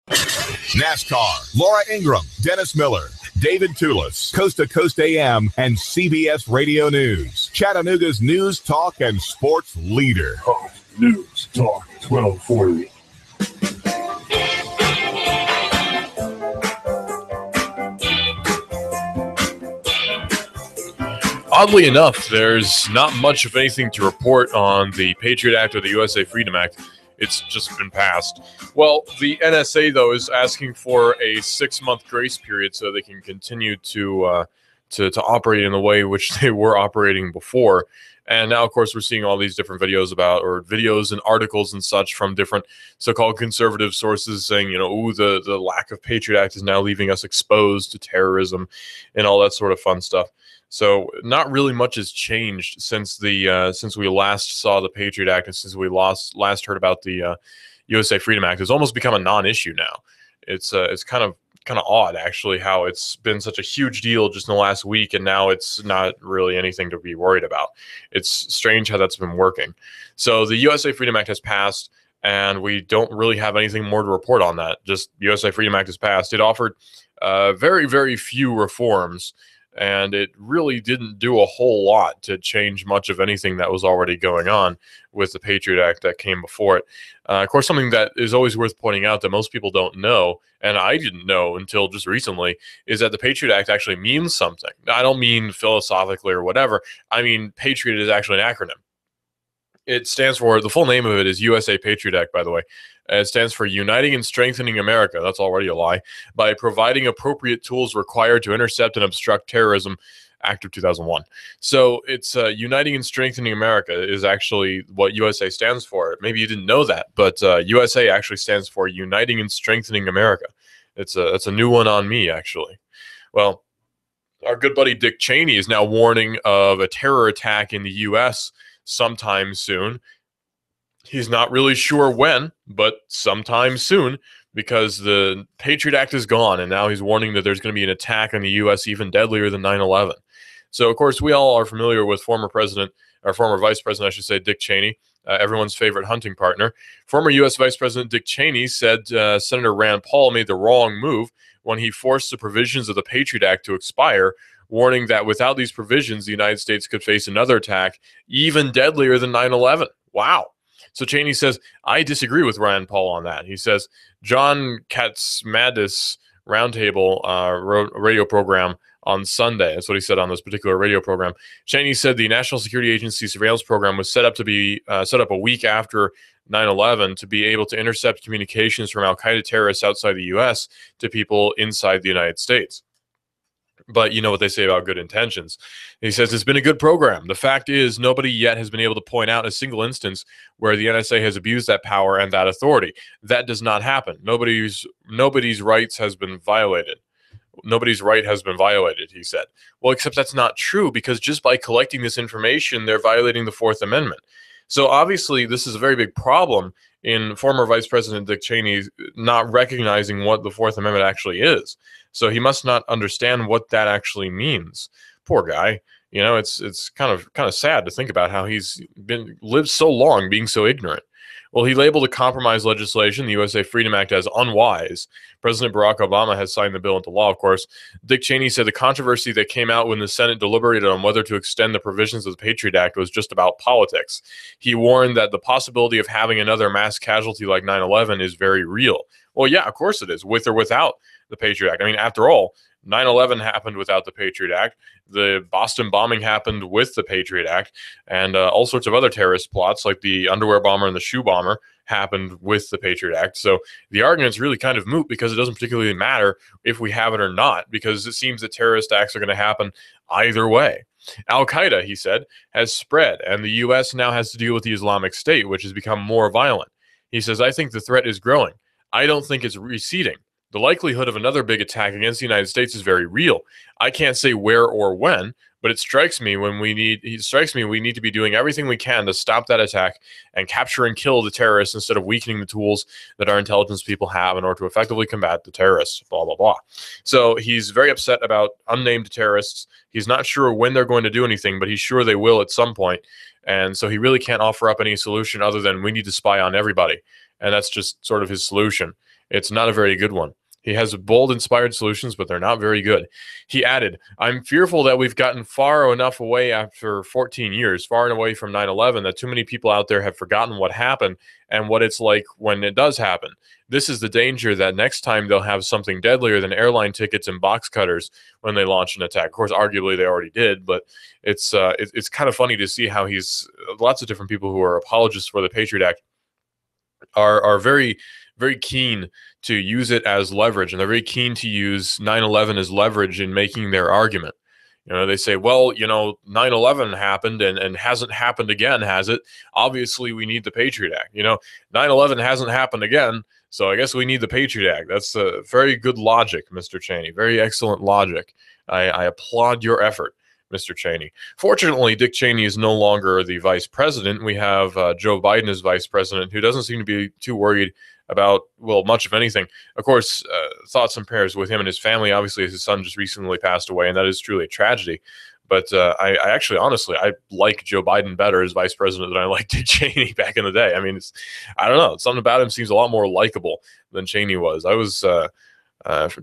NASCAR, Laura Ingram, Dennis Miller, David Toulis, Coast to Coast AM, and CBS Radio News. Chattanooga's news, talk, and sports leader. News Talk 1240. Oddly enough, there's not much of anything to report on the Patriot Act or the USA Freedom Act. It's just been passed. Well, the NSA, though, is asking for a 6-month grace period so they can continue to operate in the way which they were operating before. And now, of course, we're seeing all these different videos and articles and such from different so-called conservative sources saying, the lack of Patriot Act is now leaving us exposed to terrorism and all that sort of fun stuff. So not really much has changed since we last saw the Patriot Act and since we last heard about the USA Freedom Act. It's almost become a non-issue now. It's kind of odd, actually, how it's been such a huge deal just in the last week, and now it's not really anything to be worried about. It's strange how that's been working. So the USA Freedom Act has passed, and we don't really have anything more to report on that. Just USA Freedom Act has passed. It offered very, very few reforms, and it really didn't do a whole lot to change much of anything that was already going on with the Patriot Act that came before it. Of course, something that is always worth pointing out that most people don't know, and I didn't know until just recently, is that the Patriot Act actually means something. I don't mean philosophically or whatever. I mean, Patriot is actually an acronym. It stands for, the full name of it is USA Patriot Act, by the way. It stands for Uniting and Strengthening America. That's already a lie. By providing appropriate tools required to intercept and obstruct terrorism, Act of 2001. So it's Uniting and Strengthening America is actually what USA stands for. Maybe you didn't know that, but USA actually stands for Uniting and Strengthening America. It's a new one on me, actually. Well, our good buddy Dick Cheney is now warning of a terror attack in the U.S. sometime soon. He's not really sure when, but sometime soon, because the Patriot Act is gone, and now he's warning that there's going to be an attack on the U.S. even deadlier than 9/11. So, of course, we all are familiar with former Vice President, I should say, Dick Cheney, everyone's favorite hunting partner. Former U.S. Vice President Dick Cheney said Senator Rand Paul made the wrong move when he forced the provisions of the Patriot Act to expire, warning that without these provisions, the United States could face another attack even deadlier than 9/11. Wow. So Cheney says, I disagree with Rand Paul on that. He says, John Katzmadis Roundtable radio program on Sunday. That's what he said on this particular radio program. Cheney said the National Security Agency surveillance program was set up a week after 9/11 to be able to intercept communications from al-Qaeda terrorists outside the U.S. to people inside the United States. But you know what they say about good intentions. He says it's been a good program. The fact is, nobody yet has been able to point out a single instance where the NSA has abused that power and that authority. That does not happen. Nobody's rights has been violated. Nobody's right has been violated, he said. Well, except that's not true, because just by collecting this information, they're violating the Fourth Amendment. So obviously, this is a very big problem in former Vice President Dick Cheney not recognizing what the Fourth Amendment actually is. So he must not understand what that actually means. Poor guy. You know, it's kind of sad to think about how he's lived so long being so ignorant. Well, he labeled the compromise legislation, the USA Freedom Act, as unwise. President Barack Obama has signed the bill into law, of course. Dick Cheney said the controversy that came out when the Senate deliberated on whether to extend the provisions of the Patriot Act was just about politics. He warned that the possibility of having another mass casualty like 9/11 is very real. Well, yeah, of course it is, with or without the Patriot Act. I mean, after all, 9/11 happened without the Patriot Act. The Boston bombing happened with the Patriot Act. And all sorts of other terrorist plots, like the underwear bomber and the shoe bomber, happened with the Patriot Act. So the argument's really kind of moot, because it doesn't particularly matter if we have it or not, because it seems that terrorist acts are going to happen either way. Al-Qaeda, he said, has spread, and the U.S. now has to deal with the Islamic State, which has become more violent. He says, I think the threat is growing. I don't think it's receding. The likelihood of another big attack against the United States is very real. I can't say where or when, but it strikes me we need to be doing everything we can to stop that attack and capture and kill the terrorists instead of weakening the tools that our intelligence people have in order to effectively combat the terrorists, blah, blah, blah. So he's very upset about unnamed terrorists. He's not sure when they're going to do anything, but he's sure they will at some point. And so he really can't offer up any solution other than we need to spy on everybody. And that's just sort of his solution. It's not a very good one. He has bold, inspired solutions, but they're not very good. He added, I'm fearful that we've gotten far enough away after 14 years, far and away from 9/11, that too many people out there have forgotten what happened and what it's like when it does happen. This is the danger that next time they'll have something deadlier than airline tickets and box cutters when they launch an attack. Of course, arguably they already did, but it's kind of funny to see how lots of different people who are apologists for the Patriot Act are very, very keen to use it as leverage, and they're very keen to use 9/11 as leverage in making their argument. They say, well, 9/11 happened and hasn't happened again, has it? Obviously, we need the Patriot Act. 9/11 hasn't happened again, so I guess we need the Patriot Act. That's a very good logic, Mr. Cheney. Very excellent logic. I applaud your effort, Mr. Cheney. Fortunately, Dick Cheney is no longer the vice president. We have Joe Biden as vice president, who doesn't seem to be too worried about, well, much of anything. Of course, thoughts and prayers with him and his family. Obviously, his son just recently passed away, and that is truly a tragedy. But I actually, honestly, I like Joe Biden better as vice president than I liked Dick Cheney back in the day. I mean, I don't know. Something about him seems a lot more likable than Cheney was.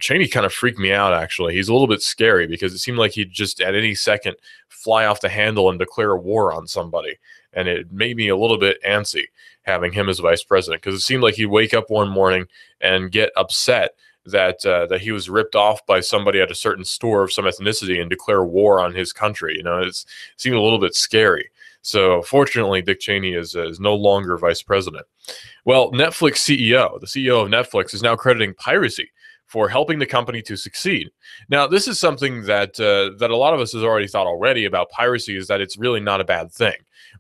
Cheney kind of freaked me out, actually. He's a little bit scary because it seemed like he'd just at any second fly off the handle and declare a war on somebody. And it made me a little bit antsy having him as vice president, because it seemed like he'd wake up one morning and get upset that he was ripped off by somebody at a certain store of some ethnicity and declare war on his country. It seemed a little bit scary. So fortunately, Dick Cheney is no longer vice president. Well, Netflix CEO, the CEO of Netflix, is now crediting piracy for helping the company to succeed. Now, this is something that a lot of us has already thought already about piracy, is that it's really not a bad thing.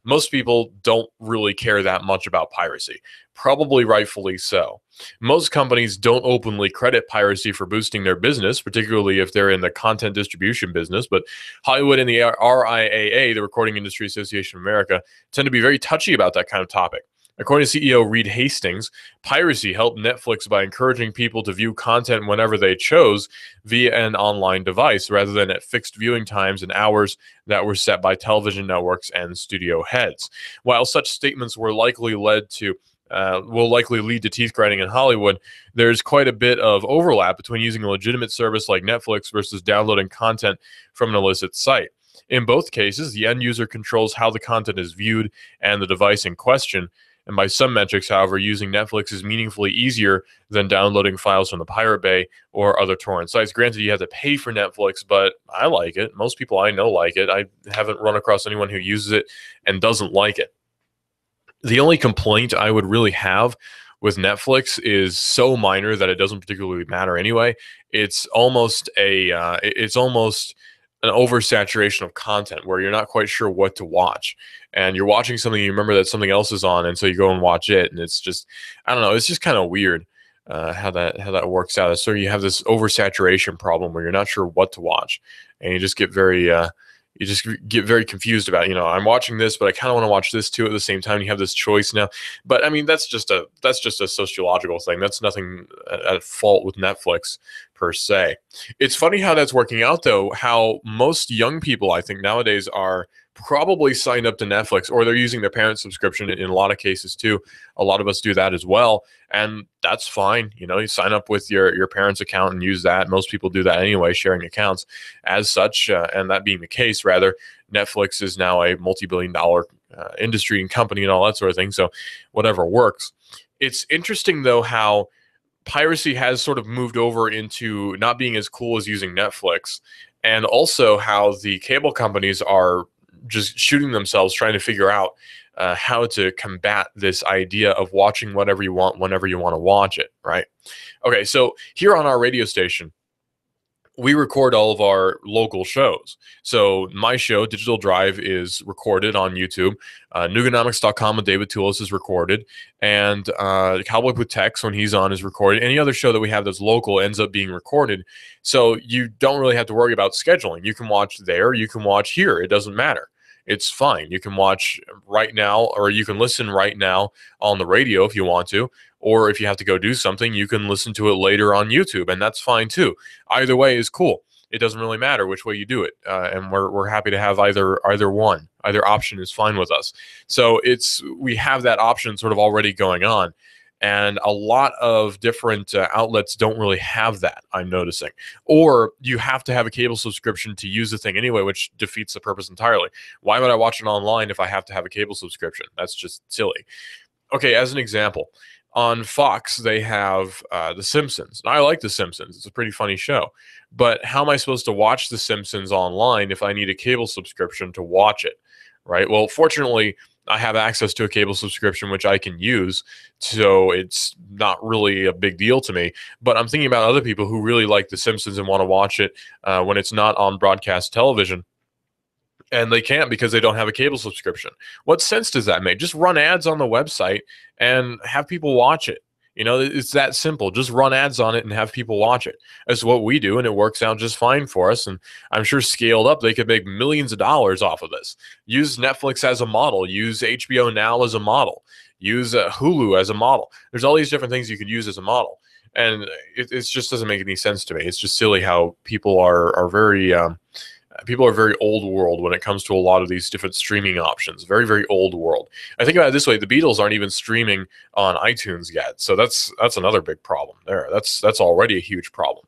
Most people don't really care that much about piracy, probably rightfully so. Most companies don't openly credit piracy for boosting their business, particularly if they're in the content distribution business, but Hollywood and the RIAA, the Recording Industry Association of America, tend to be very touchy about that kind of topic. According to CEO Reed Hastings, piracy helped Netflix by encouraging people to view content whenever they chose via an online device, rather than at fixed viewing times and hours that were set by television networks and studio heads. While such statements will likely lead to teeth grinding in Hollywood, there's quite a bit of overlap between using a legitimate service like Netflix versus downloading content from an illicit site. In both cases, the end user controls how the content is viewed and the device in question. And by some metrics, however, using Netflix is meaningfully easier than downloading files from the Pirate Bay or other torrent sites. Granted, you have to pay for Netflix, but I like it. Most people I know like it. I haven't run across anyone who uses it and doesn't like it. The only complaint I would really have with Netflix is so minor that it doesn't particularly matter anyway. It's almost an oversaturation of content where you're not quite sure what to watch, and you're watching something, you remember that something else is on, and so you go and watch it, and it's just, I don't know, it's just kind of weird how that works out. So you have this oversaturation problem where you're not sure what to watch, and you just get very confused about, I'm watching this, but I kind of want to watch this too at the same time. You have this choice now, but I mean, that's just a sociological thing. That's nothing at fault with Netflix per se. It's funny how that's working out, though, how most young people, I think, nowadays are probably signed up to Netflix, or they're using their parents' subscription in a lot of cases too. A lot of us do that as well, and that's fine. You sign up with your parents' account and use that. Most people do that anyway, sharing accounts. As such, and that being the case, rather, Netflix is now a multi-billion-dollar industry and company and all that sort of thing, so whatever works. It's interesting, though, how piracy has sort of moved over into not being as cool as using Netflix, and also how the cable companies are just shooting themselves trying to figure out how to combat this idea of watching whatever you want whenever you want to watch it, right? Okay, so here on our radio station, we record all of our local shows. So my show, Digital Drive, is recorded on YouTube. Nuganomics.com with David Toulis is recorded. And Cowboy with Tex, when he's on, is recorded. Any other show that we have that's local ends up being recorded. So you don't really have to worry about scheduling. You can watch there, you can watch here. It doesn't matter. It's fine. You can watch right now, or you can listen right now on the radio if you want to. Or if you have to go do something, you can listen to it later on YouTube, and that's fine too. Either way is cool. It doesn't really matter which way you do it, and we're happy to have either one. Either option is fine with us. So we have that option sort of already going on, And a lot of different outlets don't really have that, I'm noticing. Or you have to have a cable subscription to use the thing anyway, which defeats the purpose entirely. Why would I watch it online if I have to have a cable subscription? That's just silly. Okay, as an example, on Fox, they have The Simpsons. I like The Simpsons. It's a pretty funny show. But how am I supposed to watch The Simpsons online if I need a cable subscription to watch it, right? Well, fortunately, I have access to a cable subscription, which I can use, so it's not really a big deal to me. But I'm thinking about other people who really like The Simpsons and want to watch it when it's not on broadcast television. And they can't because they don't have a cable subscription. What sense does that make? Just run ads on the website and have people watch it. It's that simple. Just run ads on it and have people watch it. That's what we do, and it works out just fine for us. And I'm sure scaled up, they could make millions of dollars off of this. Use Netflix as a model. Use HBO Now as a model. Use Hulu as a model. There's all these different things you could use as a model. And it just doesn't make any sense to me. It's just silly how people are very... people are very old world when it comes to a lot of these different streaming options. Very, very old world. I think about it this way: the Beatles aren't even streaming on iTunes yet, so that's another big problem there. That's already a huge problem.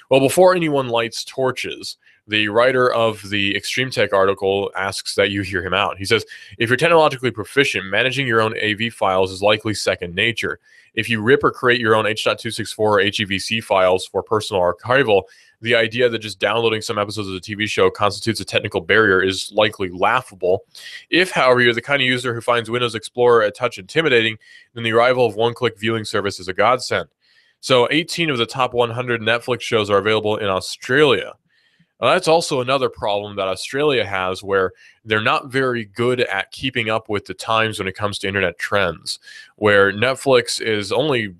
Well, before anyone lights torches, the writer of the Extreme Tech article asks that you hear him out. He says, if you're technologically proficient, managing your own AV files is likely second nature. If you rip or create your own H.264 or HEVC files for personal archival, the idea that just downloading some episodes of the TV show constitutes a technical barrier is likely laughable. If, however, you're the kind of user who finds Windows Explorer a touch intimidating, then the arrival of one-click viewing service is a godsend. So 18 of the top 100 Netflix shows are available in Australia. Now, that's also another problem that Australia has, where they're not very good at keeping up with the times when it comes to internet trends, where Netflix is only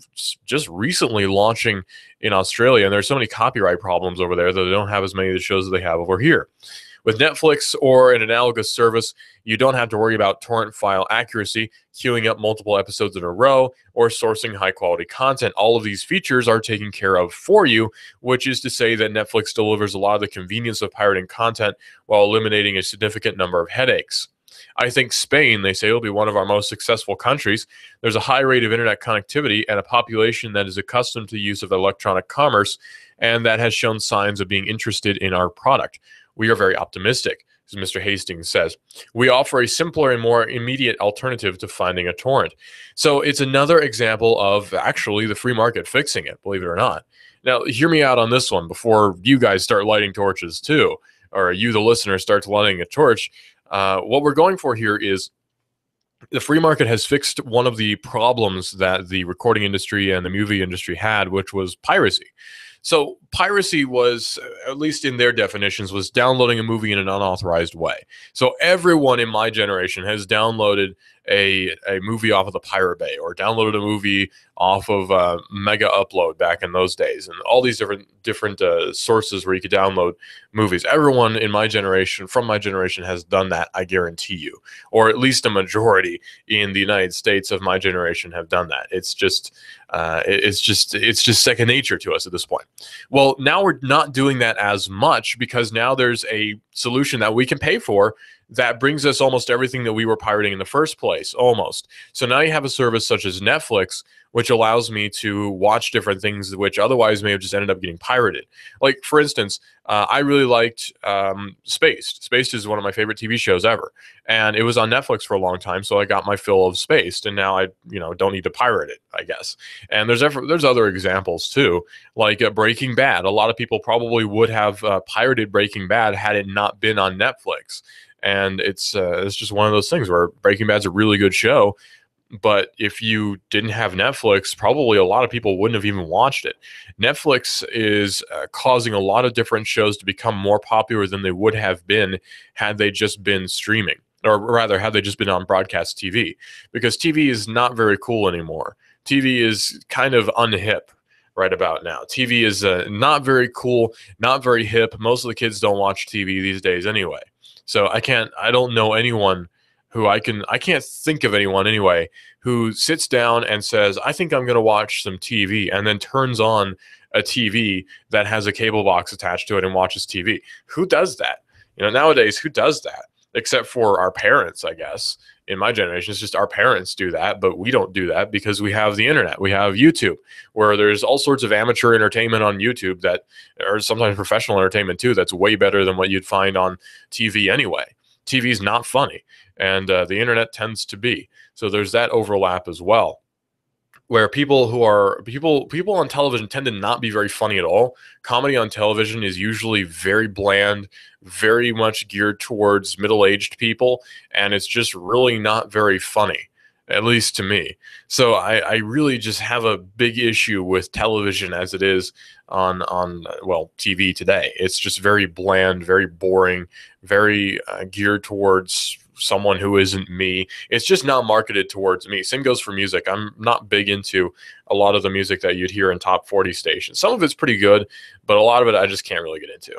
just recently launching in Australia, and there's so many copyright problems over there that they don't have as many of the shows that they have over here. With Netflix or an analogous service, you don't have to worry about torrent file accuracy, queuing up multiple episodes in a row, or sourcing high-quality content. All of these features are taken care of for you, which is to say that Netflix delivers a lot of the convenience of pirating content while eliminating a significant number of headaches. I think Spain, they say, will be one of our most successful countries. There's a high rate of internet connectivity and a population that is accustomed to the use of electronic commerce and that has shown signs of being interested in our product. We are very optimistic, as Mr. Hastings says. We offer a simpler and more immediate alternative to finding a torrent. So it's another example of actually the free market fixing it, believe it or not. Now, hear me out on this one before you guys start lighting torches too, or you, the listener, starts lighting a torch. What we're going for here is the free market has fixed one of the problems that the recording industry and the movie industry had, which was piracy. So piracy was, at least in their definitions, was downloading a movie in an unauthorized way. So everyone in my generation has downloaded a movie off of the Pirate Bay, or downloaded a movie off of Mega Upload back in those days, and all these different sources where you could download movies. Everyone in my generation, from my generation, has done that, I guarantee you, or at least a majority in the United States of my generation have done that. It's just second nature to us at this point. Well, now we're not doing that as much because now there's a solution that we can pay for that brings us almost everything that we were pirating in the first place, almost. So now you have a service such as Netflix, which allows me to watch different things which otherwise may have just ended up getting pirated. Like, for instance, I really liked Spaced. Spaced is one of my favorite TV shows ever. And it was on Netflix for a long time, so I got my fill of Spaced, and now I don't need to pirate it, I guess. And there's other examples, too, like Breaking Bad. A lot of people probably would have pirated Breaking Bad had it not been on Netflix. And it's just one of those things where Breaking Bad's a really good show, but if you didn't have Netflix, probably a lot of people wouldn't have even watched it. Netflix is causing a lot of different shows to become more popular than they would have been had they just been streaming, or rather, had they just been on broadcast TV, because TV is not very cool anymore. TV is kind of unhip right about now. TV is not very cool, not very hip. Most of the kids don't watch TV these days anyway. So I don't know anyone who I can't think of anyone anyway who sits down and says, I think I'm going to watch some TV, and then turns on a TV that has a cable box attached to it and watches TV. Who does that? Nowadays, who does that? Except for our parents, I guess. in my generation. It's just our parents do that, but we don't do that because we have the internet. We have YouTube, where there's all sorts of amateur entertainment on YouTube that, or sometimes professional entertainment too, that's way better than what you'd find on TV anyway. TV is not funny, and the internet tends to be. So there's that overlap as well, where people on television tend to not be very funny at all. Comedy on television is usually very bland, very much geared towards middle-aged people, and it's just really not very funny, at least to me. So I really just have a big issue with television as it is on TV today. It's just very bland, very boring, very geared towards someone who isn't me. It's just not marketed towards me. Same goes for music. I'm not big into a lot of the music that you'd hear in top 40 stations. Some of it's pretty good, but a lot of it I just can't really get into.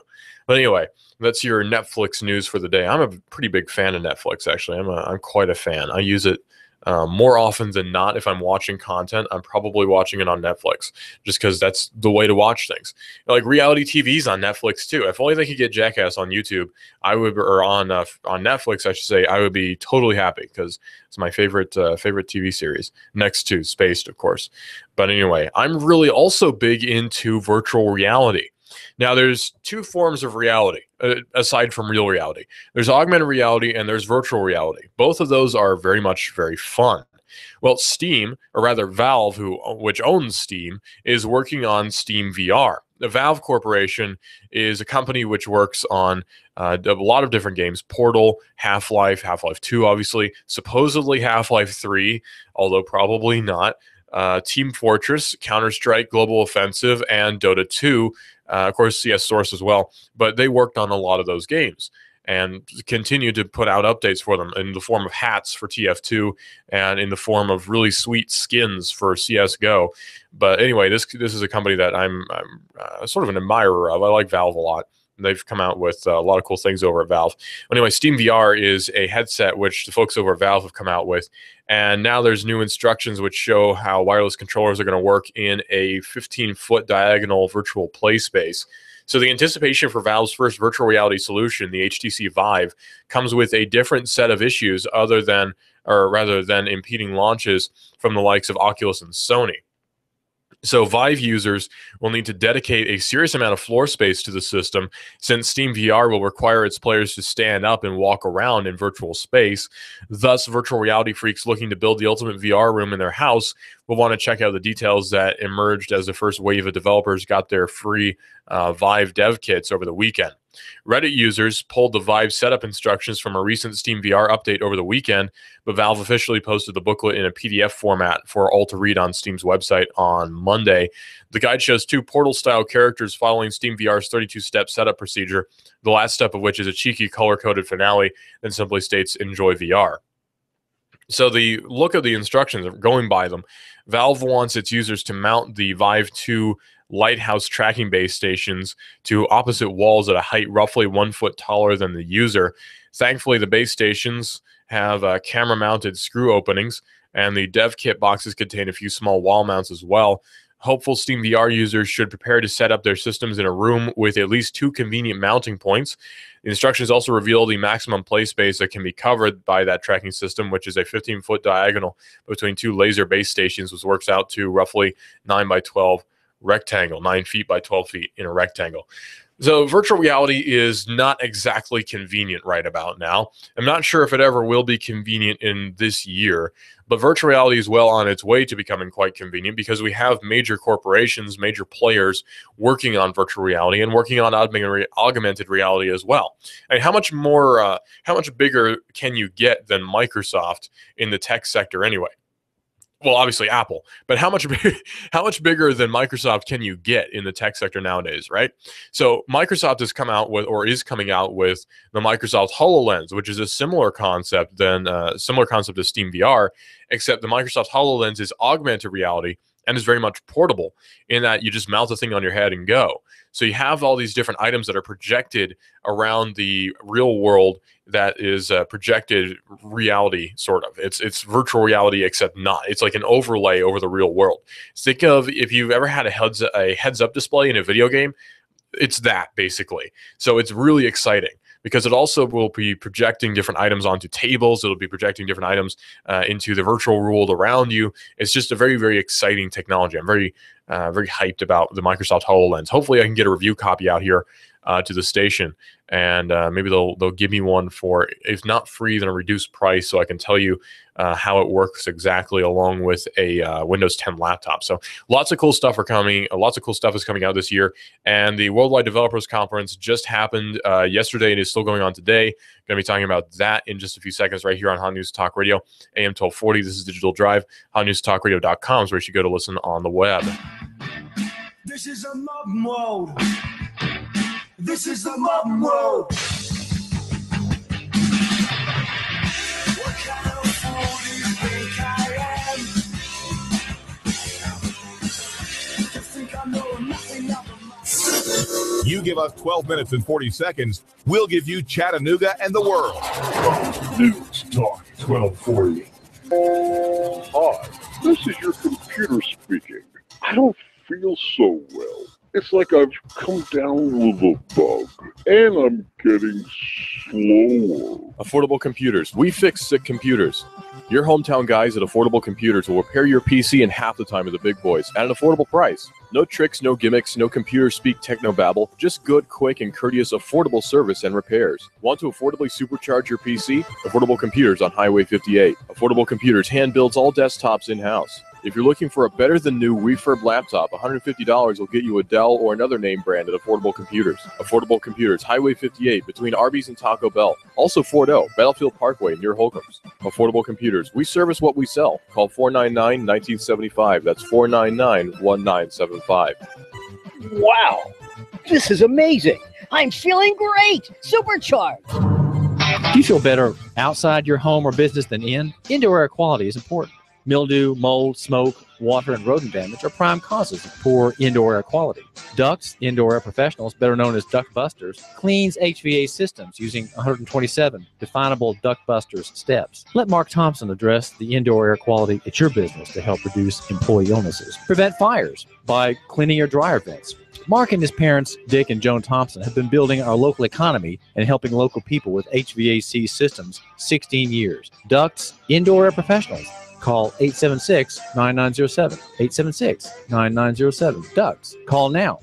But anyway, that's your Netflix news for the day. I'm a pretty big fan of Netflix, actually. I'm quite a fan. I use it more often than not. If I'm watching content, I'm probably watching it on Netflix, just because that's the way to watch things. Like reality TV's on Netflix too. If only they could get Jackass on YouTube, or on Netflix, I should say, I would be totally happy, because it's my favorite TV series, next to Spaced, of course. But anyway, I'm really also big into virtual reality. Now, there's two forms of reality, aside from real reality. There's augmented reality and there's virtual reality. Both of those are very fun. Well, Steam, or rather Valve, which owns Steam, is working on Steam VR. The Valve Corporation is a company which works on a lot of different games: Portal, Half-Life, Half-Life 2, obviously, supposedly Half-Life 3, although probably not, Team Fortress, Counter-Strike, Global Offensive, and Dota 2. Of course, CS Source as well, but they worked on a lot of those games and continue to put out updates for them in the form of hats for TF2 and in the form of really sweet skins for CSGO. But anyway, this is a company that I'm sort of an admirer of. I like Valve a lot. They've come out with a lot of cool things over at Valve. Anyway, Steam VR is a headset which the folks over at Valve have come out with. And now there's new instructions which show how wireless controllers are going to work in a 15-foot diagonal virtual play space. So the anticipation for Valve's first virtual reality solution, the HTC Vive, comes with a different set of issues rather than impeding launches from the likes of Oculus and Sony. So Vive users will need to dedicate a serious amount of floor space to the system, since Steam VR will require its players to stand up and walk around in virtual space. Thus, virtual reality freaks looking to build the ultimate VR room in their house will want to check out the details that emerged as the first wave of developers got their free Vive dev kits over the weekend. Reddit users pulled the Vive setup instructions from a recent Steam VR update over the weekend, but Valve officially posted the booklet in a PDF format for all to read on Steam's website on Monday. The guide shows 2 Portal-style characters following Steam VR's 32-step setup procedure, the last step of which is a cheeky color-coded finale that simply states, "Enjoy VR." So the look of the instructions, going by them, Valve wants its users to mount the Vive 2 Lighthouse tracking base stations to opposite walls at a height roughly 1 foot taller than the user. Thankfully, the base stations have camera-mounted screw openings, and the dev kit boxes contain a few small wall mounts as well. Hopeful Steam VR users should prepare to set up their systems in a room with at least 2 convenient mounting points. The instructions also reveal the maximum play space that can be covered by that tracking system, which is a 15-foot diagonal between 2 laser base stations, which works out to roughly 9 by 12 rectangle, 9 feet by 12 feet in a rectangle. So virtual reality is not exactly convenient right about now. I'm not sure if it ever will be convenient in this year, but virtual reality is well on its way to becoming quite convenient, because we have major corporations, major players working on virtual reality and working on augmented reality as well. I mean, how much bigger can you get than Microsoft in the tech sector anyway? Well, obviously Apple, but how much bigger than Microsoft can you get in the tech sector nowadays, right? So Microsoft has come out with, or is coming out with, the Microsoft HoloLens, which is a similar concept to Steam VR, except the Microsoft HoloLens is augmented reality and is very much portable in that you just mount the thing on your head and go. So you have all these different items that are projected around the real world that is projected reality, sort of. It's virtual reality, except not. It's like an overlay over the real world. Think of if you've ever had a heads-up display in a video game, it's that, basically. So it's really exciting. because it also will be projecting different items onto tables. It'll be projecting different items into the virtual world around you. It's just a very, very exciting technology. I'm very hyped about the Microsoft HoloLens. Hopefully I can get a review copy out here to the station, and maybe they'll give me one for, if not free, then a reduced price, so I can tell you how it works exactly, along with a Windows 10 laptop. So lots of cool stuff are coming. Lots of cool stuff is coming out this year, and the Worldwide Developers Conference just happened yesterday and is still going on today. Going to be talking about that in just a few seconds right here on Hot News Talk Radio, AM 1240. This is Digital Drive. HotNewsTalkRadio.com is where you should go to listen on the web. This is a modern world. This is the modern world. What kind of fool do you think I am? You think I know nothing of You give us 12 minutes and 40 seconds, we'll give you Chattanooga and the world. News Talk 1240. Hi, this is your computer speaking. I don't feel so well. It's like I've come down with a bug, and I'm getting slower. Affordable Computers. We fix sick computers. Your hometown guys at Affordable Computers will repair your PC in half the time of the big boys at an affordable price. No tricks, no gimmicks, no computer speak technobabble. Just good, quick, and courteous affordable service and repairs. Want to affordably supercharge your PC? Affordable Computers on Highway 58. Affordable Computers hand builds all desktops in-house. If you're looking for a better-than-new refurb laptop, $150 will get you a Dell or another name brand at Affordable Computers. Affordable Computers, Highway 58, between Arby's and Taco Bell. Also Fort O, Battlefield Parkway, near Holcomb's. Affordable Computers, we service what we sell. Call 499-1975. That's 499-1975. Wow, this is amazing. I'm feeling great, supercharged. Do you feel better outside your home or business than in? Indoor air quality is important. Mildew, mold, smoke, water, and rodent damage are prime causes of poor indoor air quality. Ducts, Indoor Air Professionals, better known as Duct Busters, cleans HVAC systems using 127 definable Duct Busters steps. Let Mark Thompson address the indoor air quality at your business to help reduce employee illnesses. Prevent fires by cleaning your dryer vents. Mark and his parents, Dick and Joan Thompson, have been building our local economy and helping local people with HVAC systems 16 years. Ducts, Indoor Air Professionals. Call 876-9907. 876-9907. Ducks. Call now.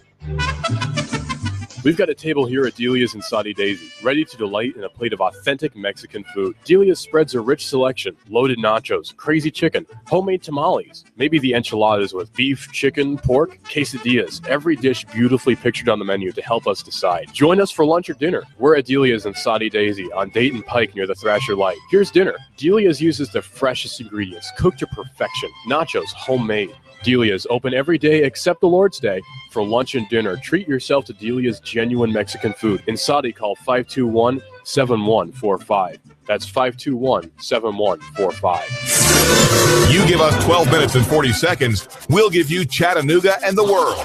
We've got a table here at Delia's in Saudi Daisy, ready to delight in a plate of authentic Mexican food. Delia's spreads a rich selection: loaded nachos, crazy chicken, homemade tamales, maybe the enchiladas with beef, chicken, pork, quesadillas. Every dish beautifully pictured on the menu to help us decide. Join us for lunch or dinner. We're at Delia's in Saudi Daisy on Dayton Pike near the Thrasher Light. Here's dinner. Delia's uses the freshest ingredients, cooked to perfection. Nachos, homemade. Delia's open every day except the Lord's Day. For lunch and dinner, treat yourself to Delia's genuine Mexican food. In Saudi, call 521-7145. That's 521-7145. You give us 12 minutes and 40 seconds, we'll give you Chattanooga and the world.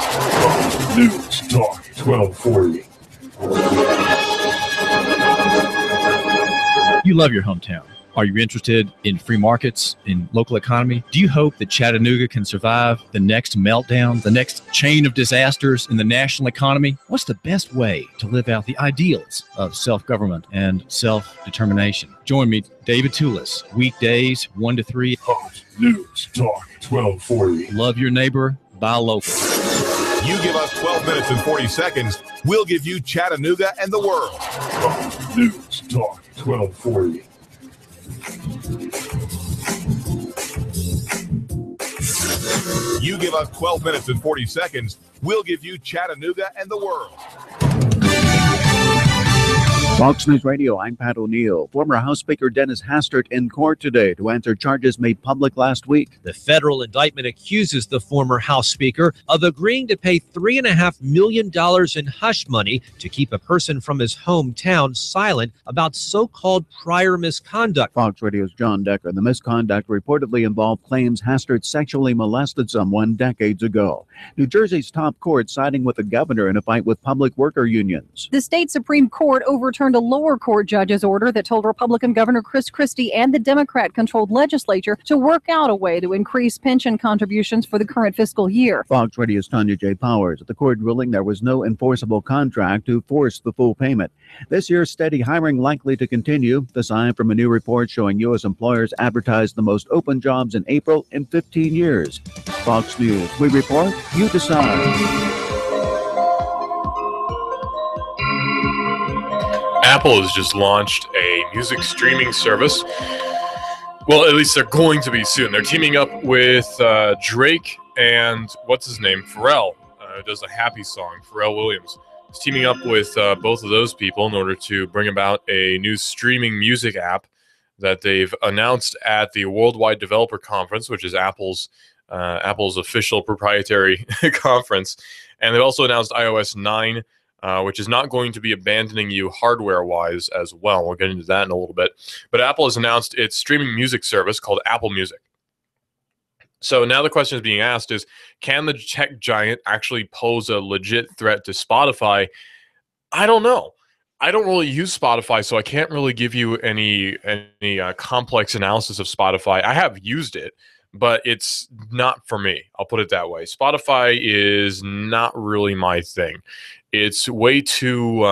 News Talk 1240. You love your hometown. Are you interested in free markets, in local economy? Do you hope that Chattanooga can survive the next meltdown, the next chain of disasters in the national economy? What's the best way to live out the ideals of self-government and self-determination? Join me, David Toulis, weekdays 1 to 3. Hot News Talk 1240. Love your neighbor, buy local. You give us 12 minutes and 40 seconds, we'll give you Chattanooga and the world. Hot News Talk 1240. You give us 12 minutes and 40 seconds, we'll give you Chattanooga and the world. Fox News Radio, I'm Pat O'Neill. Former House Speaker Dennis Hastert in court today to answer charges made public last week. The federal indictment accuses the former House Speaker of agreeing to pay $3.5 million in hush money to keep a person from his hometown silent about so-called prior misconduct. Fox Radio's John Decker. The misconduct reportedly involved claims Hastert sexually molested someone decades ago. New Jersey's top court siding with the governor in a fight with public worker unions. The state Supreme Court overturned overturned a lower court judge's order that told Republican Governor Chris Christie and the Democrat-controlled legislature to work out a way to increase pension contributions for the current fiscal year. Fox Radio's Tanya J. Powers. At the court ruling, there was no enforceable contract to force the full payment. This year's steady hiring likely to continue. The sign from a new report showing U.S. employers advertised the most open jobs in April in 15 years. Fox News. We report, you decide. Apple has just launched a music streaming service. Well, at least they're going to be soon. They're teaming up with Drake and what's his name? Pharrell, who does a Happy song. Pharrell Williams. He's teaming up with both of those people in order to bring about a new streaming music app that they've announced at the Worldwide Developer Conference, which is Apple's official proprietary conference. And they've also announced iOS 9, which is not going to be abandoning you hardware-wise as well. We'll get into that in a little bit. But Apple has announced its streaming music service called Apple Music. So now the question is being asked is, can the tech giant actually pose a legit threat to Spotify? I don't know. I don't really use Spotify, so I can't really give you any complex analysis of Spotify. I have used it, but it's not for me. I'll put it that way. Spotify is not really my thing. It's way too.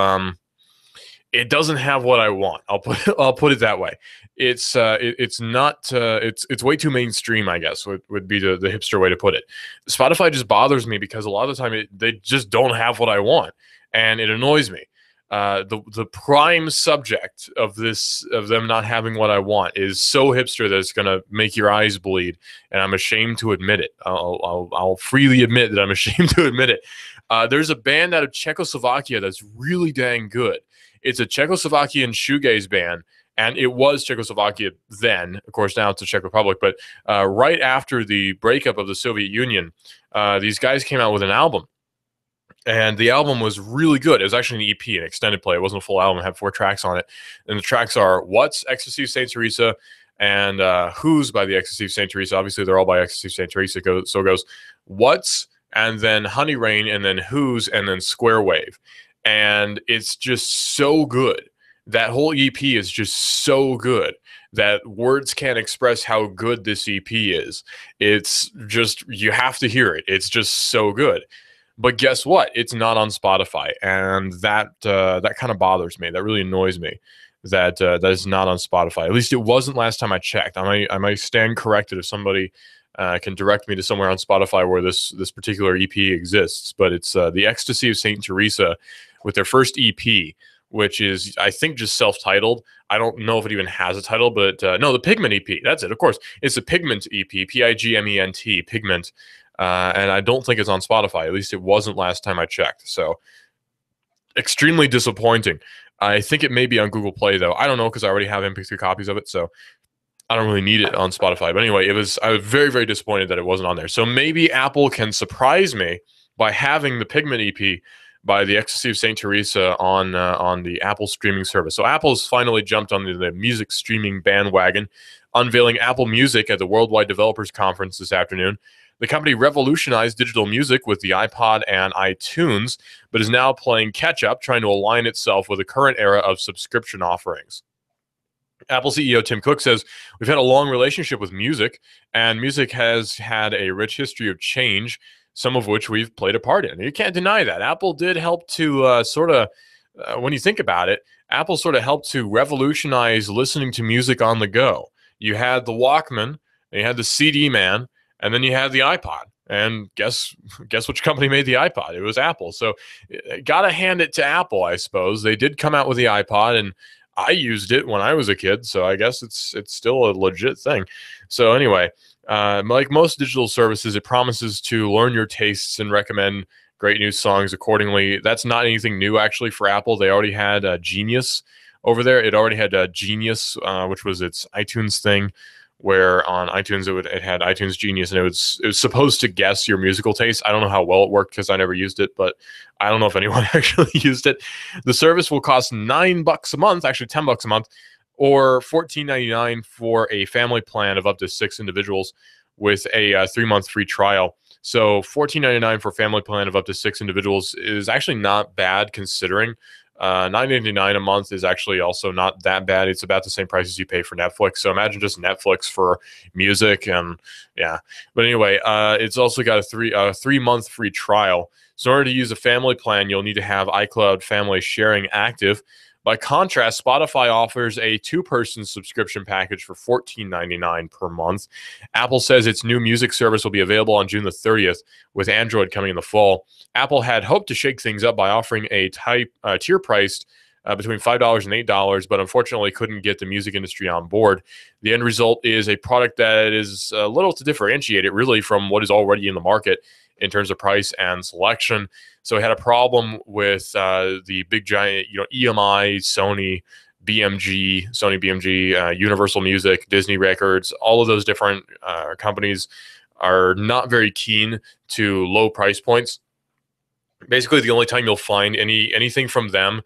It doesn't have what I want. I'll put it that way. It's not. It's way too mainstream, I guess. Would be the hipster way to put it. Spotify just bothers me because a lot of the time they just don't have what I want, and it annoys me. The prime subject of them not having what I want is so hipster that it's gonna make your eyes bleed, and I'm ashamed to admit it. I'll freely admit that I'm ashamed to admit it. There's a band out of Czechoslovakia that's really dang good. It's a Czechoslovakian shoegaze band, and it was Czechoslovakia then. Of course, now it's the Czech Republic. But right after the breakup of the Soviet Union, these guys came out with an album. And the album was really good. It was actually an EP, an extended play. It wasn't a full album. It had 4 tracks on it. And the tracks are What's, Ecstasy of St. Teresa, and Who's by the Ecstasy of St. Teresa. Obviously, they're all by Ecstasy of St. Teresa. So it goes What's, and then Honey Rain, and then Who's, and then Square Wave. And it's just so good. That whole EP is just so good that words can't express how good this EP is. It's just, you have to hear it. It's just so good. But guess what? It's not on Spotify, and that kind of bothers me. That really annoys me. That is not on Spotify. At least it wasn't last time I checked. I might stand corrected if somebody can direct me to somewhere on Spotify where this particular EP exists. But it's the Ecstasy of St. Teresa with their first EP, which is, I think, just self-titled. I don't know if it even has a title, but no, the Pigment EP. That's it. Of course, it's a Pigment EP, Pigment, Pigment. And I don't think it's on Spotify. At least it wasn't last time I checked. So extremely disappointing. I think it may be on Google Play, though. I don't know because I already have MP3 copies of it, so I don't really need it on Spotify. But anyway, I was very, very disappointed that it wasn't on there. So maybe Apple can surprise me by having the Pigment EP by the Ecstasy of St. Teresa on the Apple streaming service. So Apple's finally jumped on the music streaming bandwagon, unveiling Apple Music at the Worldwide Developers Conference this afternoon. The company revolutionized digital music with the iPod and iTunes, but is now playing catch-up, trying to align itself with the current era of subscription offerings. Apple CEO Tim Cook says, "We've had a long relationship with music, and music has had a rich history of change, some of which we've played a part in." You can't deny that. Apple did help to when you think about it, Apple sort of helped to revolutionize listening to music on the go. You had the Walkman, you had the CD man, and then you had the iPod. And guess which company made the iPod? It was Apple. So gotta hand it to Apple, I suppose. They did come out with the iPod, and I used it when I was a kid, so I guess it's still a legit thing. So anyway, like most digital services, it promises to learn your tastes and recommend great new songs accordingly. That's not anything new, actually, for Apple. They already had Genius over there. It already had Genius, which was its iTunes thing, where on iTunes it had iTunes Genius, and it was supposed to guess your musical taste. I don't know how well it worked because I never used it, but I don't know if anyone actually used it. The service will cost $9 a month, actually $10 a month, or $14.99 for a family plan of up to 6 individuals with a 3-month free trial. So $14.99 for a family plan of up to 6 individuals is actually not bad considering. $9.99 a month is actually also not that bad. It's about the same price as you pay for Netflix. So imagine just Netflix for music, and yeah. But anyway, it's also got a 3-month free trial. So in order to use a family plan, you'll need to have iCloud Family Sharing active. By contrast, Spotify offers a 2-person subscription package for $14.99 per month. Apple says its new music service will be available on June the 30th, with Android coming in the fall. Apple had hoped to shake things up by offering a tier priced between $5 and $8, but unfortunately couldn't get the music industry on board. The end result is a product that is a little to differentiate it really from what is already in the market in terms of price and selection. So it had a problem with the big giant, EMI, Sony BMG, Universal Music, Disney Records. All of those different companies are not very keen to low price points. Basically, the only time you'll find anything from them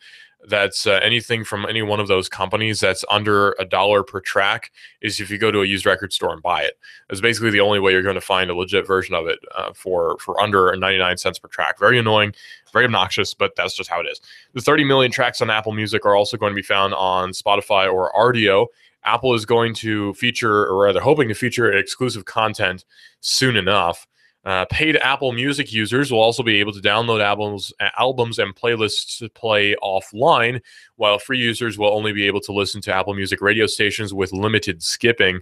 that's anything from any one of those companies that's under $1 per track is if you go to a used record store and buy it. That's basically the only way you're going to find a legit version of it for under 99 cents per track. Very annoying, very obnoxious, but that's just how it is. The 30 million tracks on Apple Music are also going to be found on Spotify or Rdio. Apple is going to feature, or rather hoping to feature, exclusive content soon enough. Paid Apple Music users will also be able to download albums and playlists to play offline, while free users will only be able to listen to Apple Music radio stations with limited skipping.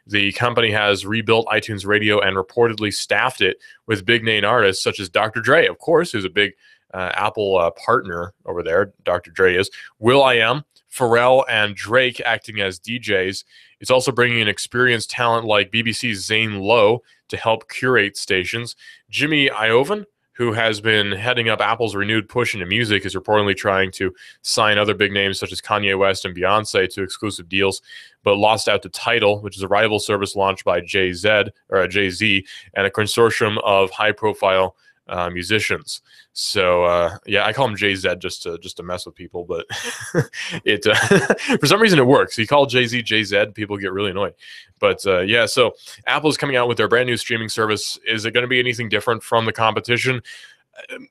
The company has rebuilt iTunes Radio and reportedly staffed it with big-name artists such as Dr. Dre, of course, who's a big Apple partner over there. Dr. Dre is. will.i.am, Pharrell, and Drake acting as DJs. It's also bringing in experienced talent like BBC's Zane Lowe to help curate stations. Jimmy Iovine, who has been heading up Apple's renewed push into music, is reportedly trying to sign other big names such as Kanye West and Beyonce to exclusive deals, but lost out to Tidal, which is a rival service launched by Jay-Z and a consortium of high-profile musicians. So yeah, I call him Jay-Z just to mess with people, but it for some reason it works. You call Jay-Z Jay-Z, people get really annoyed. But yeah, so Apple's coming out with their brand new streaming service. Is it going to be anything different from the competition?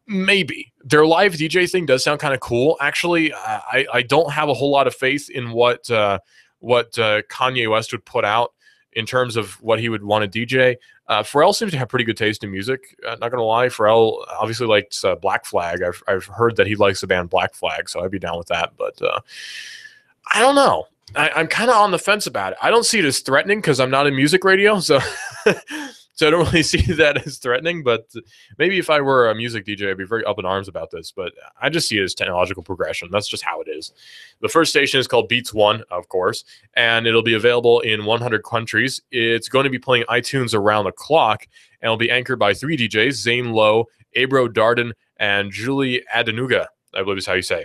Maybe. Their live DJ thing does sound kind of cool. Actually, I don't have a whole lot of faith in what Kanye West would put out in terms of what he would want to DJ. Pharrell seems to have pretty good taste in music. Not going to lie, Pharrell obviously likes Black Flag. I've heard that he likes the band Black Flag, so I'd be down with that. But I don't know. I'm kind of on the fence about it. I don't see it as threatening because I'm not in music radio, so so I don't really see that as threatening. But maybe if I were a music DJ, I'd be very up in arms about this. But I just see it as technological progression. That's just how it is. The first station is called Beats One, of course, and it'll be available in 100 countries. It's going to be playing iTunes around the clock, and it'll be anchored by 3 DJs, Zane Lowe, Abro Darden, and Julie Adenuga, I believe is how you say.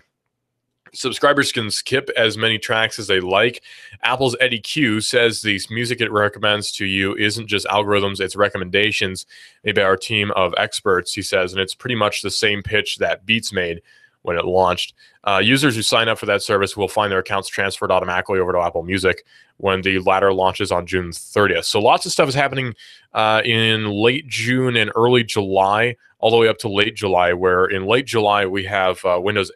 Subscribers can skip as many tracks as they like. Apple's Eddie Q says the music it recommends to you isn't just algorithms, it's recommendations made by our team of experts, he says, and it's pretty much the same pitch that Beats made when it launched. Users who sign up for that service will find their accounts transferred automatically over to Apple Music when the latter launches on June 30th. So lots of stuff is happening in late June and early July, all the way up to late July, where in late July we have Windows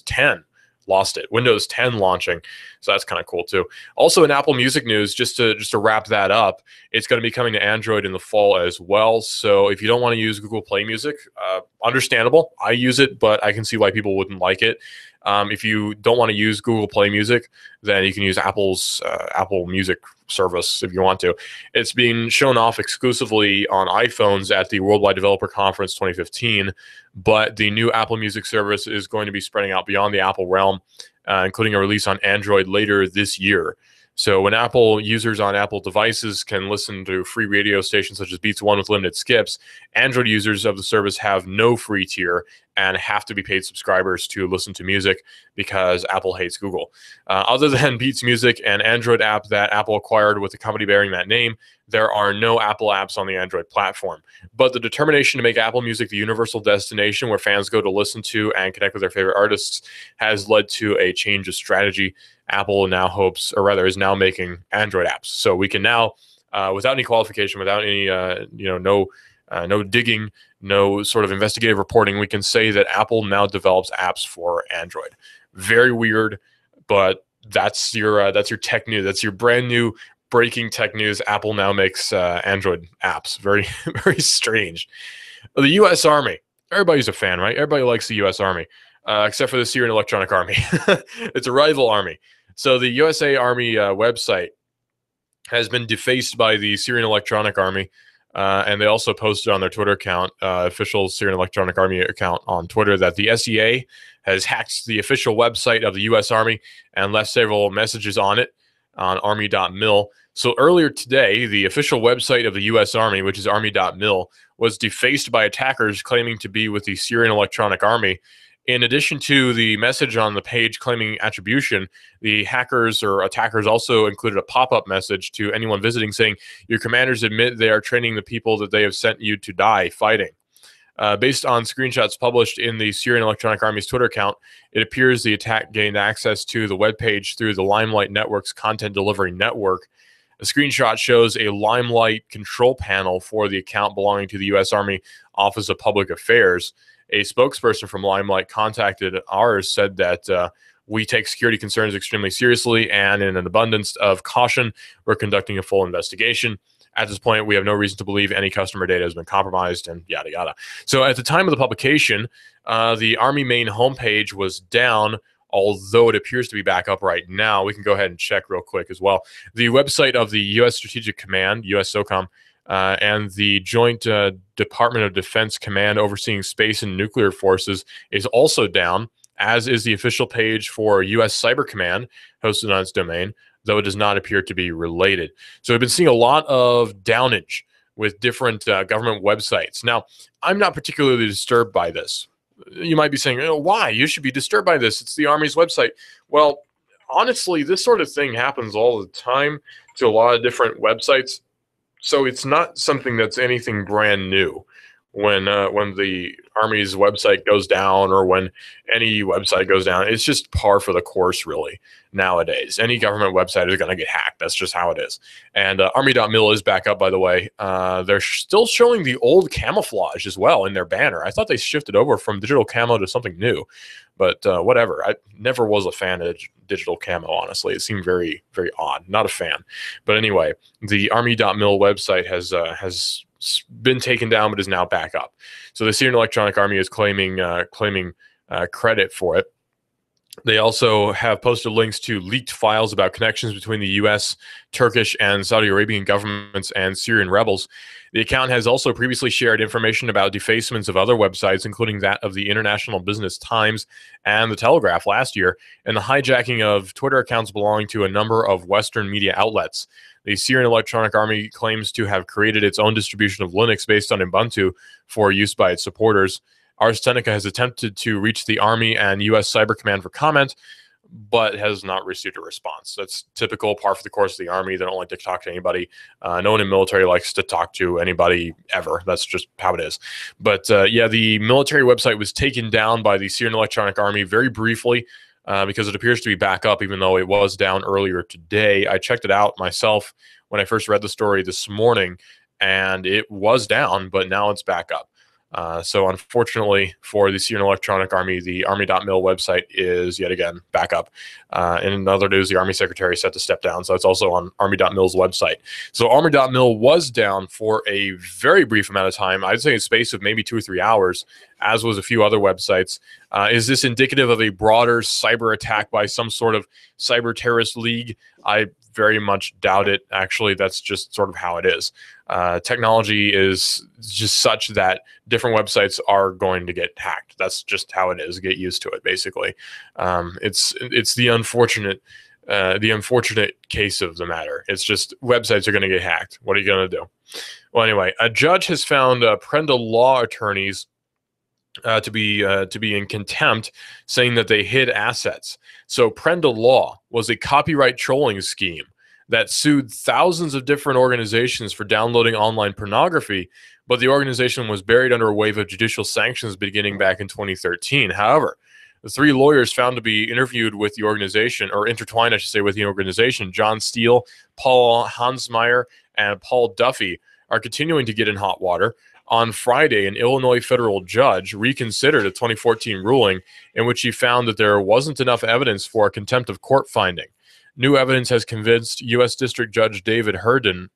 10. Lost it. Windows 10 launching. So that's kind of cool too. Also in Apple Music news, just to wrap that up, it's going to be coming to Android in the fall as well. So if you don't want to use Google Play Music, understandable. I use it, but I can see why people wouldn't like it. If you don't want to use Google Play Music, then you can use Apple's Apple Music service if you want to. It's being shown off exclusively on iPhones at the Worldwide Developer Conference 2015, but the new Apple Music service is going to be spreading out beyond the Apple realm, including a release on Android later this year. So when Apple users on Apple devices can listen to free radio stations such as Beats One with limited skips, Android users of the service have no free tier and have to be paid subscribers to listen to music because Apple hates Google. Other than Beats Music, an Android app that Apple acquired with the company bearing that name, there are no Apple apps on the Android platform. But the determination to make Apple Music the universal destination where fans go to listen to and connect with their favorite artists has led to a change of strategy. Apple now hopes, or rather is now making Android apps. So we can now, without any qualification, without any, no digging, no sort of investigative reporting. We can say that Apple now develops apps for Android. Very weird, but that's your tech news. That's your brand new breaking tech news. Apple now makes Android apps. Very, very strange. The U.S. Army. Everybody's a fan, right? Everybody likes the U.S. Army, except for the Syrian Electronic Army. It's a rival army. So the USA Army website has been defaced by the Syrian Electronic Army, and they also posted on their Twitter account, official Syrian Electronic Army account on Twitter, that the SEA has hacked the official website of the U.S. Army and left several messages on it on army.mil. So earlier today, the official website of the U.S. Army, which is army.mil, was defaced by attackers claiming to be with the Syrian Electronic Army. In addition to the message on the page claiming attribution, the hackers or attackers also included a pop-up message to anyone visiting saying, your commanders admit they are training the people that they have sent you to die fighting. Based on screenshots published in the Syrian Electronic Army's Twitter account, it appears the attack gained access to the webpage through the Limelight Network's content delivery network. A screenshot shows a Limelight control panel for the account belonging to the U.S. Army Office of Public Affairs. A spokesperson from Limelight contacted ours, said that we take security concerns extremely seriously, and in an abundance of caution, we're conducting a full investigation. At this point, we have no reason to believe any customer data has been compromised, and yada, yada. So at the time of the publication, the Army main homepage was down, although it appears to be back up right now. We can go ahead and check real quick as well. The website of the U.S. Strategic Command, U.S. SOCOM, and the Joint Department of Defense Command overseeing space and nuclear forces is also down, as is the official page for U.S. Cyber Command, hosted on its domain, though it does not appear to be related. So we've been seeing a lot of downage with different government websites. Now, I'm not particularly disturbed by this. You might be saying, oh, why? You should be disturbed by this. It's the Army's website. Well, honestly, this sort of thing happens all the time to a lot of different websites. So it's not something that's anything brand new. When the Army's website goes down, or when any website goes down, it's just par for the course, really, nowadays. Any government website is going to get hacked. That's just how it is. And Army.mil is back up, by the way. They're still showing the old camouflage as well in their banner. I thought they shifted over from digital camo to something new. But whatever. I never was a fan of digital camo, honestly. It seemed very, very odd. Not a fan. But anyway, the Army.mil website has been taken down, but is now back up. So the Syrian Electronic Army is claiming credit for it. They also have posted links to leaked files about connections between the U.S., Turkish, and Saudi Arabian governments and Syrian rebels. The account has also previously shared information about defacements of other websites, including that of the International Business Times and The Telegraph last year, and the hijacking of Twitter accounts belonging to a number of Western media outlets. The Syrian Electronic Army claims to have created its own distribution of Linux based on Ubuntu for use by its supporters. Ars Technica has attempted to reach the Army and U.S. Cyber Command for comment, but has not received a response. That's typical, par for the course of the Army. They don't like to talk to anybody. No one in military likes to talk to anybody ever. That's just how it is. But yeah, the military website was taken down by the Syrian Electronic Army very briefly because it appears to be back up, even though it was down earlier today. I checked it out myself when I first read the story this morning, and it was down, but now it's back up. So unfortunately for the Syrian Electronic Army, the Army.mil website is yet again back up. In other news, the Army Secretary is set to step down, so it's also on Army.mil's website. So Army.mil was down for a very brief amount of time. I'd say a space of maybe 2 or 3 hours, as was a few other websites. Is this indicative of a broader cyber attack by some sort of cyber terrorist league? I very much doubt it. Actually, that's just sort of how it is. Technology is just such that different websites are going to get hacked. That's just how it is. Get used to it, basically. It's the unfortunate case of the matter. It's just websites are going to get hacked. What are you going to do? Well, anyway, a judge has found Prenda Law attorneys to be in contempt, saying that they hid assets. So Prenda Law was a copyright trolling scheme that sued thousands of different organizations for downloading online pornography, but the organization was buried under a wave of judicial sanctions beginning back in 2013. However, the 3 lawyers found to be interviewed with the organization, or intertwined, I should say, with the organization, John Steele, Paul Hansmeyer, and Paul Duffy, are continuing to get in hot water. On Friday, an Illinois federal judge reconsidered a 2014 ruling in which he found that there wasn't enough evidence for a contempt of court finding. New evidence has convinced U.S. District Judge David Herndon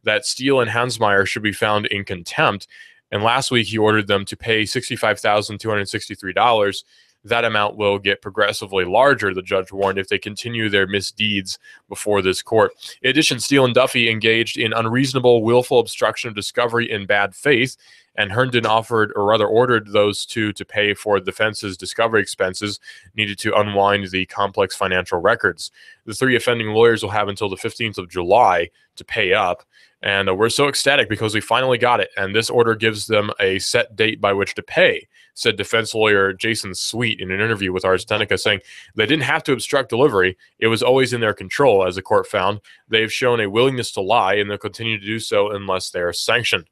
that Steele and Hansmeier should be found in contempt, and last week he ordered them to pay $65,263. That amount will get progressively larger, the judge warned, if they continue their misdeeds before this court. In addition, Steele and Duffy engaged in unreasonable, willful obstruction of discovery in bad faith, and Herndon ordered those two to pay for the defense's discovery expenses needed to unwind the complex financial records. The three offending lawyers will have until the 15th of July to pay up. And we're so ecstatic because we finally got it. And this order gives them a set date by which to pay, said defense lawyer Jason Sweet in an interview with Ars Technica, saying they didn't have to obstruct delivery. It was always in their control, as the court found. They've shown a willingness to lie, and they'll continue to do so unless they're sanctioned.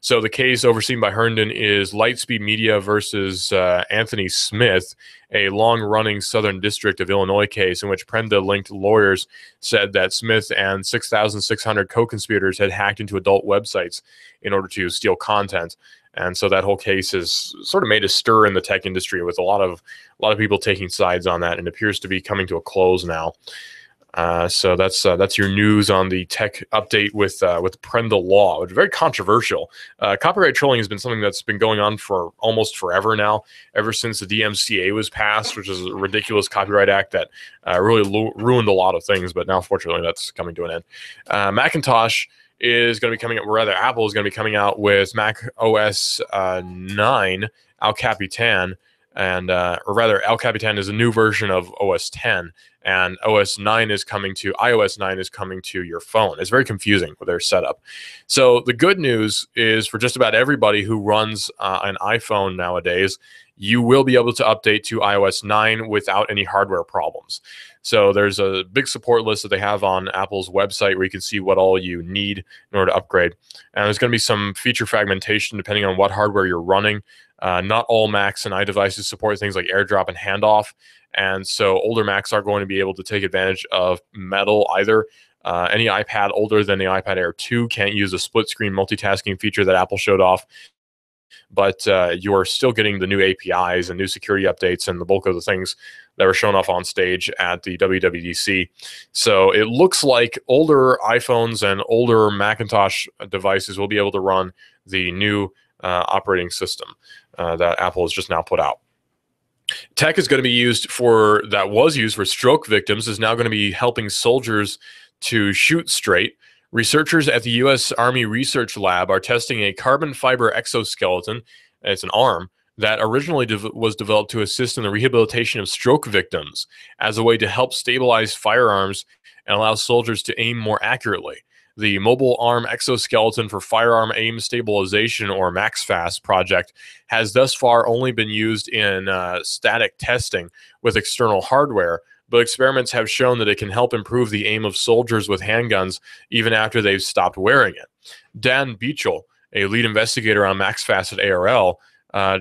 So the case overseen by Herndon is Lightspeed Media versus Anthony Smith, a long-running Southern District of Illinois case in which Prenda-linked lawyers said that Smith and 6,600 co-conspirators had hacked into adult websites in order to steal content. And so that whole case has sort of made a stir in the tech industry with a lot of people taking sides on that, and appears to be coming to a close now. So that's your news on the tech update with Prenda Law, which is very controversial. Copyright trolling has been something that's been going on for almost forever now, ever since the DMCA was passed, which is a ridiculous copyright act that really ruined a lot of things. But now, fortunately, that's coming to an end. Macintosh is going to be coming out, or rather, Apple is going to be coming out with Mac OS 9 El Capitan. And or rather, El Capitan is a new version of OS 10, and iOS 9 is coming to your phone. It's very confusing with their setup. So the good news is for just about everybody who runs an iPhone nowadays, you will be able to update to iOS 9 without any hardware problems. So there's a big support list that they have on Apple's website where you can see what all you need in order to upgrade. And there's going to be some feature fragmentation depending on what hardware you're running. Not all Macs and iDevices support things like AirDrop and Handoff, and so older Macs aren't going to be able to take advantage of Metal either. Any iPad older than the iPad Air 2 can't use the split-screen multitasking feature that Apple showed off, but you are still getting the new APIs and new security updates and the bulk of the things that were shown off on stage at the WWDC. So it looks like older iPhones and older Macintosh devices will be able to run the new operating system that Apple has just now put out. Tech is going to be used for stroke victims, is now going to be helping soldiers to shoot straight. Researchers at the U.S. Army Research Lab are testing a carbon fiber exoskeleton, it's an arm, that originally was developed to assist in the rehabilitation of stroke victims as a way to help stabilize firearms and allow soldiers to aim more accurately. The Mobile Arm Exoskeleton for Firearm Aim Stabilization, or MaxFast project, has thus far only been used in static testing with external hardware, but experiments have shown that it can help improve the aim of soldiers with handguns even after they've stopped wearing it. Dan Beachel, a lead investigator on MaxFast at ARL,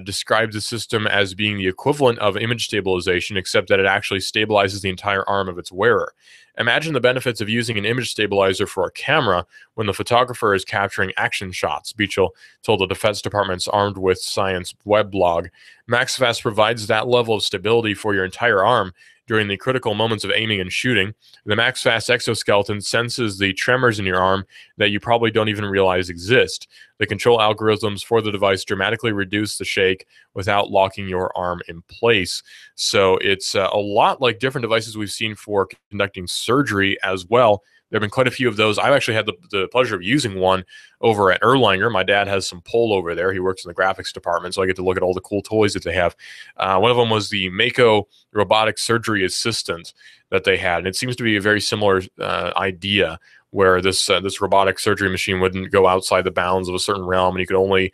described the system as being the equivalent of image stabilization, except that it actually stabilizes the entire arm of its wearer. Imagine the benefits of using an image stabilizer for a camera when the photographer is capturing action shots, Beachel told the Defense Department's Armed with Science weblog. MaxFast provides that level of stability for your entire arm during the critical moments of aiming and shooting. The MaxFast exoskeleton senses the tremors in your arm that you probably don't even realize exist. The control algorithms for the device dramatically reduce the shake without locking your arm in place. So it's a lot like different devices we've seen for conducting surgery as well. There have been quite a few of those. I've actually had the pleasure of using one over at Erlanger. My dad has some pull over there. He works in the graphics department, so I get to look at all the cool toys that they have. One of them was the Mako robotic surgery assistant that they had, and it seems to be a very similar idea, where this robotic surgery machine wouldn't go outside the bounds of a certain realm, and you could only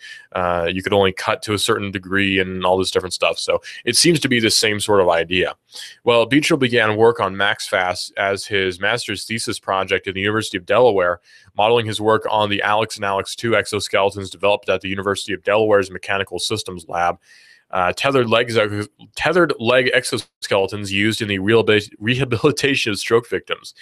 cut to a certain degree and all this different stuff. So it seems to be the same sort of idea. Well, Beachel began work on MaxFast as his master's thesis project at the University of Delaware, modeling his work on the Alex and Alex II exoskeletons developed at the University of Delaware's Mechanical Systems Lab. tethered leg exoskeletons used in the rehabilitation of stroke victims.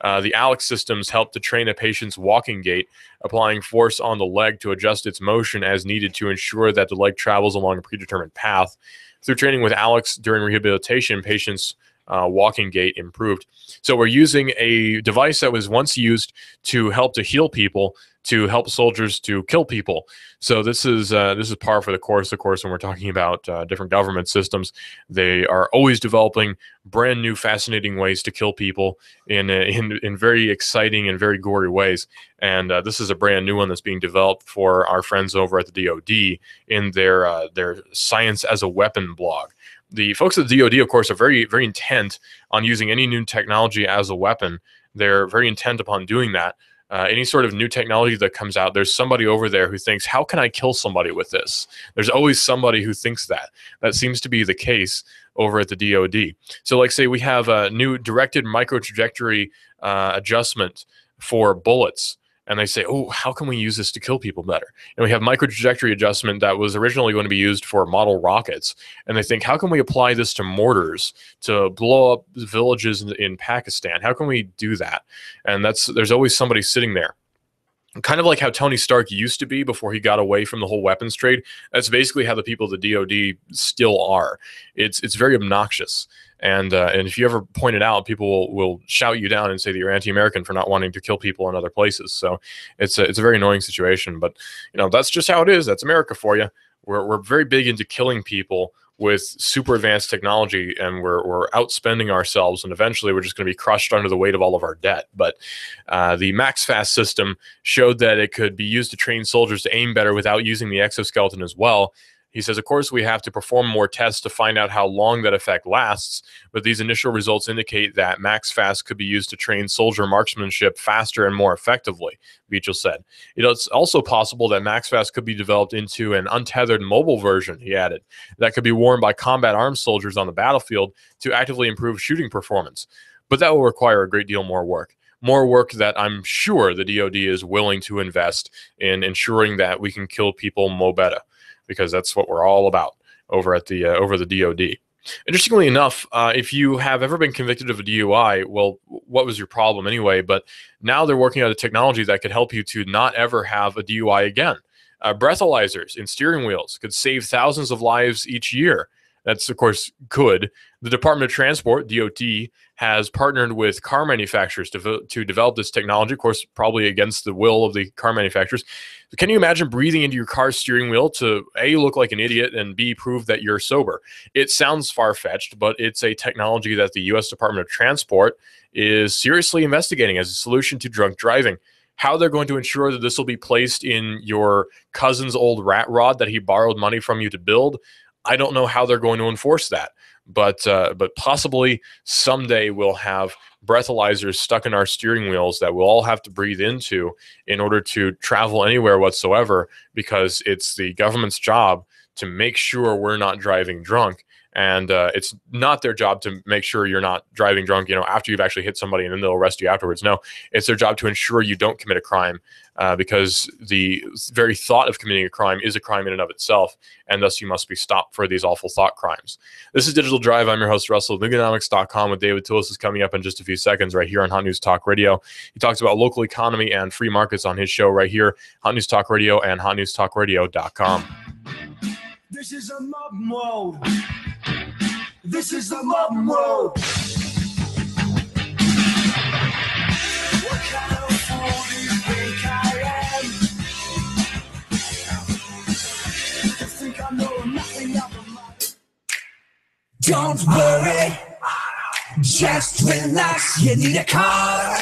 The ALEKS systems help to train a patient's walking gait, applying force on the leg to adjust its motion as needed to ensure that the leg travels along a predetermined path. Through training with ALEKS during rehabilitation, patients' walking gait improved. So we're using a device that was once used to help to heal people, to help soldiers to kill people. So this is par for the course. Of course, when we're talking about different government systems, they are always developing brand new, fascinating ways to kill people in very exciting and very gory ways. And this is a brand new one that's being developed for our friends over at the DoD in their Science as a Weapon blog. The folks at the DoD, of course, are very, very intent on using any new technology as a weapon. They're very intent upon doing that. Any sort of new technology that comes out, there's somebody over there who thinks, how can I kill somebody with this? There's always somebody who thinks that. That seems to be the case over at the DoD. So like say we have a new directed microtrajectory adjustment for bullets. And they say, oh, how can we use this to kill people better? And we have microtrajectory adjustment that was originally going to be used for model rockets. And they think, how can we apply this to mortars to blow up villages in Pakistan? How can we do that? And there's always somebody sitting there. Kind of like how Tony Stark used to be before he got away from the whole weapons trade. That's basically how the people of the DoD still are. It's very obnoxious. And if you ever point it out, people will shout you down and say that you're anti-American for not wanting to kill people in other places. So it's a very annoying situation. But that's just how it is. That's America for you. We're very big into killing people with super advanced technology, and we're outspending ourselves, and eventually we're just going to be crushed under the weight of all of our debt. But the MaxFast system showed that it could be used to train soldiers to aim better without using the exoskeleton as well. He says, of course, we have to perform more tests to find out how long that effect lasts, but these initial results indicate that MaxFast could be used to train soldier marksmanship faster and more effectively, Beachel said. It's also possible that MaxFast could be developed into an untethered mobile version, he added, that could be worn by combat armed soldiers on the battlefield to actively improve shooting performance. But that will require a great deal more work. More work that I'm sure the DoD is willing to invest in ensuring that we can kill people mo better, because that's what we're all about over at the DoD. Interestingly enough, if you have ever been convicted of a DUI, well, what was your problem anyway? But now they're working on a technology that could help you to not ever have a DUI again. Breathalyzers in steering wheels could save thousands of lives each year. That's, of course, good. The Department of Transport, DOT, has partnered with car manufacturers to develop this technology, of course, probably against the will of the car manufacturers. Can you imagine breathing into your car's steering wheel to A, look like an idiot, and B, prove that you're sober? It sounds far-fetched, but it's a technology that the U.S. Department of Transport is seriously investigating as a solution to drunk driving. How they're going to ensure that this will be placed in your cousin's old rat rod that he borrowed money from you to build, I don't know how they're going to enforce that, but possibly someday we'll have breathalyzers stuck in our steering wheels that we'll all have to breathe into in order to travel anywhere whatsoever, because it's the government's job to make sure we're not driving drunk. And it's not their job to make sure you're not driving drunk, after you've actually hit somebody and then they'll arrest you afterwards. No, it's their job to ensure you don't commit a crime, because the very thought of committing a crime is a crime in and of itself, and thus you must be stopped for these awful thought crimes. This is Digital Drive. I'm your host, Russell. Nuganomics.com with David Tillis is coming up in just a few seconds right here on Hot News Talk Radio. He talks about local economy and free markets on his show right here, Hot News Talk Radio and hotnewstalkradio.com. This is a mob mode. This is the mob mode. What kind of fool do you think I am? You think I know nothing about my... Don't worry, just relax. You need a car.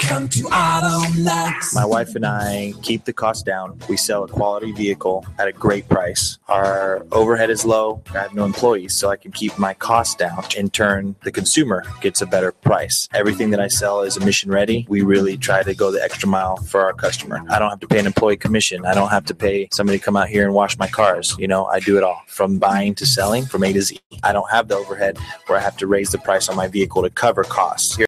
Come to Autolux. My wife and I keep the cost down. We sell a quality vehicle at a great price. Our overhead is low. I have no employees, so I can keep my costs down. In turn, the consumer gets a better price. Everything that I sell is emission ready. We really try to go the extra mile for our customer. I don't have to pay an employee commission. I don't have to pay somebody to come out here and wash my cars. I do it all, from buying to selling, from A to Z. I don't have the overhead where I have to raise the price on my vehicle to cover costs. Here